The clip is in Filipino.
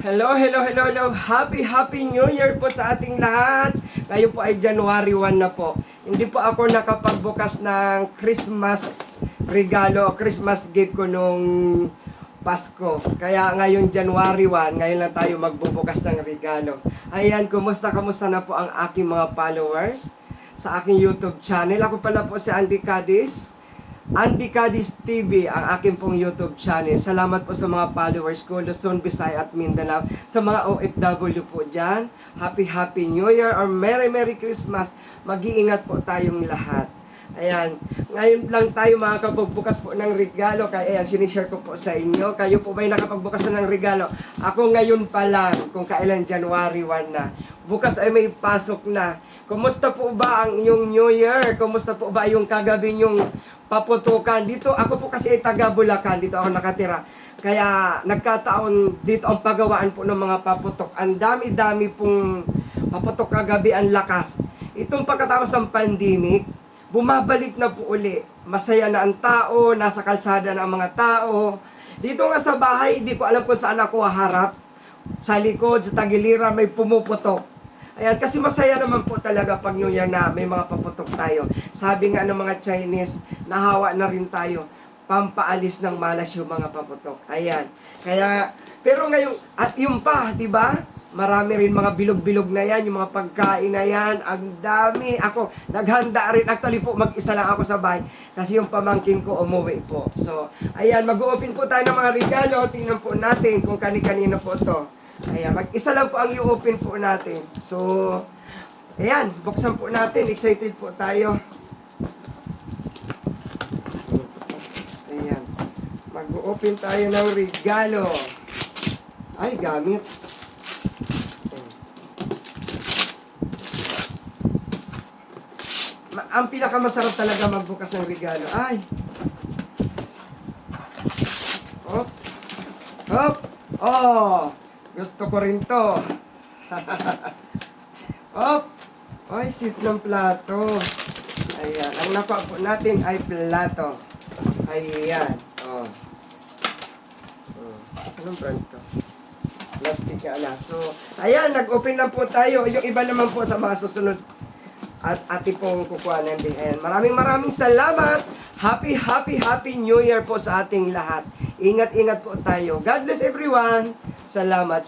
Hello, hello, hello, hello. Happy New Year po sa ating lahat. Ngayon po ay January 1 na po. Hindi po ako nakapagbukas ng Christmas regalo, Christmas gift ko nung Pasko. Kaya ngayon January 1, ngayon lang tayo magbubukas ng regalo. Ayan, kumusta na po ang aking mga followers sa aking YouTube channel. Ako pala po si Andy Cadiz. Andy Cadiz TV, ang aking pong YouTube channel. Salamat po sa mga followers ko, Luzon, Visayas at Mindanao. Sa mga OFW po dyan, Happy New Year or Merry Christmas. Mag-iingat po tayong lahat. Ayan, ngayon lang tayo makakapagbukas po ng regalo. Kaya ayan, sinishare ko po sa inyo. Kayo po ba'y nakapagbukas na ng regalo? Ako ngayon pa lang, kung kailan January 1 na. Bukas ay may pasok na. Kumusta po ba ang iyong New Year? Kumusta po ba yung kagabi yung paputukan? Dito, ako po kasi ay taga Bulacan, dito ako nakatira. Kaya nagkataon dito ang pagawaan po ng mga paputok. Ang dami-dami pong paputok kagabi, ang lakas. Itong pagkatapos ng pandemic, bumabalik na po uli. Masaya na ang tao, nasa kalsada na ang mga tao. Dito nga sa bahay, hindi ko alam kung saan ako harap. Sa likod, sa tagiliran, may pumuputok. Ayan, kasi masaya naman po talaga pag New Year na may mga paputok tayo. Sabi nga ng mga Chinese, nahawa na rin tayo. Pampaalis ng malas yung mga paputok. Ayan. Kaya, pero ngayon, at yung pa, di ba? Marami rin mga bilog-bilog na yan, yung mga pagkain na yan. Ang dami. Ako, naghanda rin. Actually po, mag-isa lang ako sa bahay. Kasi yung pamangkin ko umuwi po. So, ayan, mag-open po tayo ng mga regalo. Tingnan po natin kung kani-kanino po to. Ayan, mag-isa lang po ang i-open po natin. So, ayan, buksan po natin. Excited po tayo. Ayan, mag-open tayo ng regalo. Ay, gamit. Ang pinakamasarap talaga magbukas ng regalo. Ay! Hop! Hop! Oh! Gusto ko rin to. Hop! Ay, sit ng plato. Ayan. Ang nakuha po natin ay plato. Ayan. Oh. Anong brand to? Plastic na. So, ayan. Nag-open lang po tayo. Yung iba naman po sa mga susunod at ati pong kukuhanan din. Ayan. Maraming salamat. Happy New Year po sa ating lahat. Ingat po tayo. God bless everyone. Salamat.